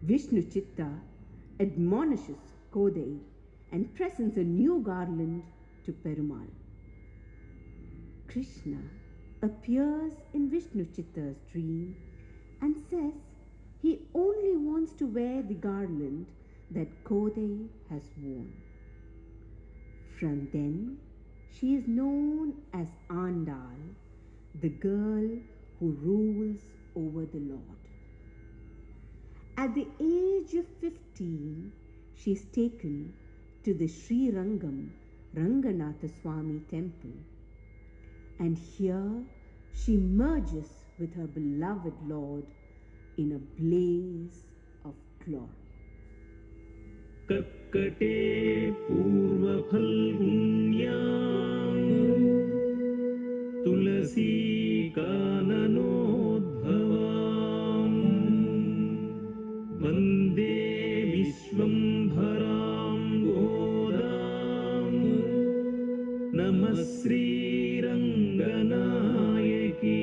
Vishnu Chitta admonishes Kodai and presents a new garland to Perumal. Krishna appears in Vishnu Chitta's dream and says he only wants to wear the garland that Kodai has worn. From then, she is known as Andal, the girl who rules over the Lord. At the age of 15, she is taken to the Sri Rangam Ranganatha Swami temple, and here she merges with her beloved Lord in a blaze of glory. Kakkate purva phalgunyam tulasi kananodbhavam vande vishvambharam godam namah Sri Ranganayaki.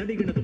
Take